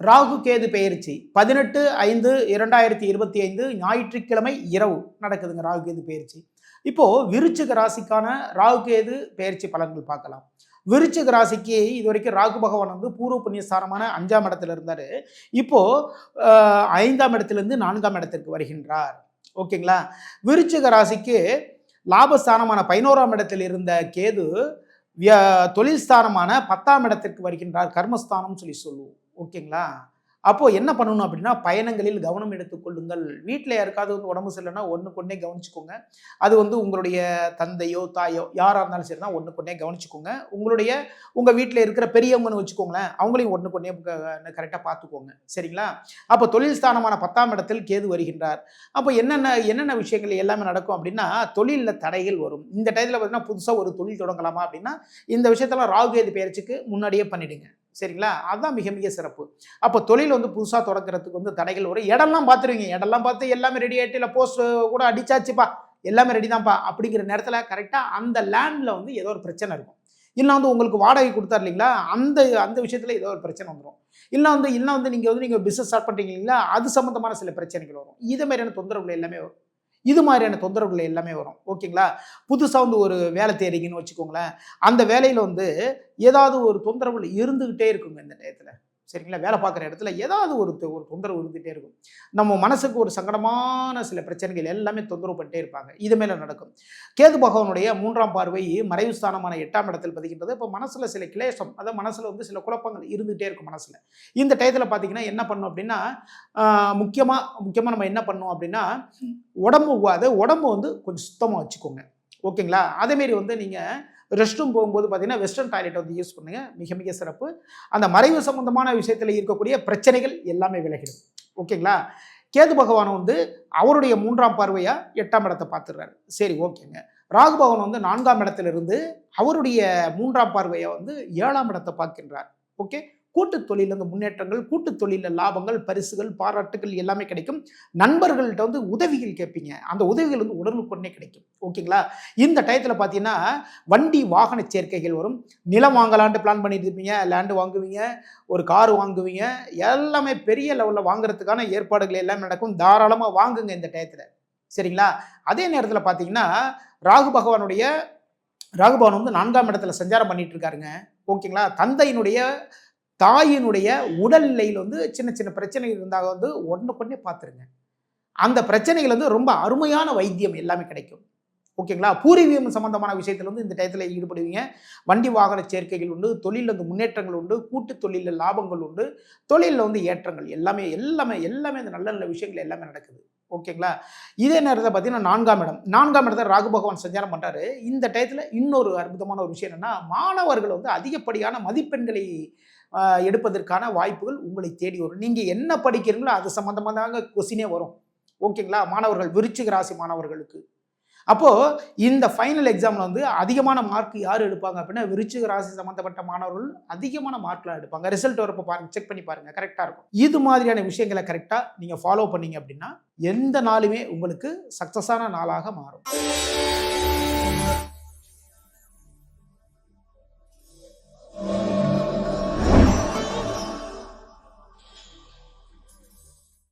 ராகு கேது பெயர்ச்சி 18/5/2025 ஞாயிற்றுக்கிழமை இரவு நடக்குதுங்க ராகு கேது பெயர்ச்சி. இப்போ விருச்சிக ராசிக்கான ராகு கேது பெயர்ச்சி பலன்கள் பார்க்கலாம். விருச்சிக ராசிக்கு இது வரைக்கும் ராகு பகவான் வந்து பூர்வ புண்ணியஸ்தானமான 5ஆம் இடத்துல இருந்தாரு. இப்போ 5ஆம் இடத்திலிருந்து 4ஆம் இடத்திற்கு வருகின்றார். ஓகேங்களா? விருச்சிக ராசிக்கு லாபஸ்தானமான 11ஆம் இடத்தில் இருந்த கேது தொழில் ஸ்தானமான 10ஆம் இடத்திற்கு வருகின்றார். கர்மஸ்தானம் சொல்லுவோம். ஓகேங்களா? அப்போ என்ன பண்ணணும் அப்படின்னா, பயணங்களில் கவனம் எடுத்துக்கொள்ளுங்கள். வீட்டில் யாருக்காவது வந்து உடம்பு சரியில்லைன்னா ஒன்றுக்கொன்னே கவனிச்சுக்கோங்க. அது வந்து உங்களுடைய தந்தையோ தாயோ யாராக இருந்தாலும் சரி தான் ஒன்றுக்கொன்னே கவனிச்சுக்கோங்க. உங்கள் வீட்டில் இருக்கிற பெரியவங்கன்னு வச்சுக்கோங்களேன், அவங்களையும் ஒன்றுக்கொன்னே கரெக்டாக பார்த்துக்கோங்க. சரிங்களா? அப்போ தொழில் ஸ்தானமான 10ஆம் இடத்தில் கேது வருகின்றார். அப்போ என்னென்ன விஷயங்கள் எல்லாமே நடக்கும் அப்படின்னா, தொழிலில் தடைகள் வரும். இந்த டயத்தில் பார்த்தீங்கன்னா புதுசாக ஒரு தொழில் தொடங்கலாமா அப்படின்னா, இந்த விஷயத்தெல்லாம் ராகு கேது பெயர்ச்சிக்கு முன்னாடியே பண்ணிடுங்க. சரிங்களா? அதுதான் மிக மிக சிறப்பு. அப்போ தொழில் வந்து புதுசாக தொடங்குறதுக்கு வந்து தடைகள் வரும். இடம்லாம் பார்த்துருவீங்க. இடம்லாம் பார்த்து எல்லாமே ரெடி ஆகிட்டு, இல்லை போஸ்ட் கூட அடிச்சாச்சுப்பா, எல்லாமே ரெடி தான்ப்பா அப்படிங்கிற நேரத்தில் கரெக்டாக அந்த லேண்டில் வந்து ஏதோ ஒரு பிரச்சனை இருக்கும். இல்லை வந்து உங்களுக்கு வாடகை கொடுத்தாரு இல்லைங்களா, அந்த விஷயத்தில் ஏதோ ஒரு பிரச்சனை வந்துடும். இல்லை வந்து நீங்கள் பிஸ்னஸ் ஸ்டார்ட் பண்ணுறீங்க இல்லைங்களா, அது சம்மந்தமான சில பிரச்சனைகள் வரும். இது மாதிரியான தொந்தரவுகள் எல்லாமே வரும். ஓகேங்களா? புதுசாக வந்து ஒரு வேலை தேடிங்கன்னு வச்சுக்கோங்களேன், அந்த வேலையில் வந்து ஏதாவது ஒரு தொந்தரவுகள் இருந்துகிட்டே இருக்குங்க இந்த டயத்தில். சரிங்களா? வேலை பார்க்குற இடத்துல ஏதாவது ஒரு தொந்தரவு இருந்துகிட்டே இருக்கும். நம்ம மனசுக்கு ஒரு சங்கடமான சில பிரச்சனைகள் எல்லாமே தொந்தரவு பண்ணிட்டே இருப்பாங்க. இது மேலே நடக்கும். கேது பகவானுடைய 3ஆம் பார்வை மறைவு ஸ்தானமான 8ஆம் இடத்தில் பதிக்கின்றது. இப்போ மனசில் சில கிளேசம், அதாவது மனசில் வந்து சில குழப்பங்கள் இருந்துகிட்டே இருக்கும் மனசில். இந்த டயத்தில் பார்த்தீங்கன்னா என்ன பண்ணும் அப்படின்னா, முக்கியமாக நம்ம என்ன பண்ணணும் அப்படின்னா, உடம்பு வந்து கொஞ்சம் சுத்தமாக வச்சுக்கோங்க. ஓகேங்களா? அதேமாரி வந்து நீங்கள் ரெஸ்ட் ரூம் போகும்போது பார்த்தீங்கன்னா வெஸ்டர்ன் டாய்லெட் வந்து யூஸ் பண்ணுங்க. மிக மிக சிறப்பு. அந்த மறைவு சம்பந்தமான விஷயத்தில் இருக்கக்கூடிய பிரச்சனைகள் எல்லாமே விலகிடும். ஓகேங்களா? கேது பகவான் வந்து அவருடைய 3ஆம் பார்வையா 8ஆம் இடத்தை பார்த்துடுறாரு. சரி, ஓகேங்க. ராகு பகவான் வந்து 4ஆம் இடத்திலிருந்து அவருடைய 3ஆம் பார்வையை வந்து 7ஆம் இடத்தை பார்க்கின்றார். ஓகே. கூட்டு தொழில இந்த முன்னேற்றங்கள், கூட்டு தொழிலில் லாபங்கள், பரிசுகள், பாராட்டுகள் எல்லாமே கிடைக்கும். நண்பர்கள்ட்ட வந்து உதவிகள் கேட்பீங்க. அந்த உதவிகள் வந்து உடனுக்குடனே கிடைக்கும். ஓகேங்களா? இந்த டயத்தில் பார்த்தீங்கன்னா வண்டி வாகன சேர்க்கைகள் வரும். நிலம் வாங்கலான்ட்டு பிளான் பண்ணிட்டு இருப்பீங்க, லேண்டு வாங்குவீங்க, ஒரு கார் வாங்குவீங்க, எல்லாமே பெரிய லெவலில் வாங்குறதுக்கான ஏற்பாடுகள் எல்லாமே நடக்கும். தாராளமாக வாங்குங்க இந்த டயத்தில். சரிங்களா? அதே நேரத்தில் பார்த்தீங்கன்னா ராகு பகவான் வந்து 4ஆம் இடத்துல சஞ்சாரம் பண்ணிட்டு இருக்காருங்க. ஓகேங்களா? தாயினுடைய உடல்நிலையில் வந்து சின்ன சின்ன பிரச்சனைகள் இருந்தால் வந்து ஒன்றுக்கொன்னே பார்த்துருங்க. அந்த பிரச்சனைகள் வந்து ரொம்ப அருமையான வைத்தியம் எல்லாமே கிடைக்கும். ஓகேங்களா? பூர்வீகம் சம்பந்தமான விஷயத்தில் வந்து இந்த டயத்தில் ஈடுபடுவீங்க. வண்டி வாகன சேர்க்கைகள் உண்டு, தொழிலில் வந்து முன்னேற்றங்கள் உண்டு, கூட்டு தொழிலில் லாபங்கள் உண்டு, தொழிலில் வந்து ஏற்றங்கள் எல்லாமே இந்த நல்ல நல்ல விஷயங்கள் எல்லாமே நடக்குது. ஓகேங்களா? இதே நேரத்தில் பார்த்தீங்கன்னா 4ஆம் இடத்துல ராகு பகவான் சஞ்சாரம் பண்ணுறாரு. இந்த டயத்தில் இன்னொரு அற்புதமான ஒரு விஷயம் என்னென்னா, மாணவர்கள் வந்து அதிகப்படியான மதிப்பெண்களை எடுப்பதற்கான வாய்ப்புகள் உங்களை தேடி வரும். நீங்கள் என்ன படிக்கிறீங்களோ அது சம்மந்தமாக தாங்க கொஸ்டினே வரும். ஓகேங்களா? மாணவர்கள், விருச்சிக ராசி மாணவர்களுக்கு. அப்போது இந்த ஃபைனல் எக்ஸாமில் வந்து அதிகமான மார்க் யார் எடுப்பாங்க அப்படின்னா, விருச்சிக ராசி சம்மந்தப்பட்ட மாணவர்கள் அதிகமான மார்க்லாம் எடுப்பாங்க. ரிசல்ட் வரப்போ பாருங்கள், செக் பண்ணி பாருங்கள், கரெக்டாக இருக்கும். இது மாதிரியான விஷயங்களை கரெக்டாக நீங்கள் ஃபாலோ பண்ணீங்க அப்படின்னா எந்த நாளுமே உங்களுக்கு சக்ஸஸான நாளாக மாறும்.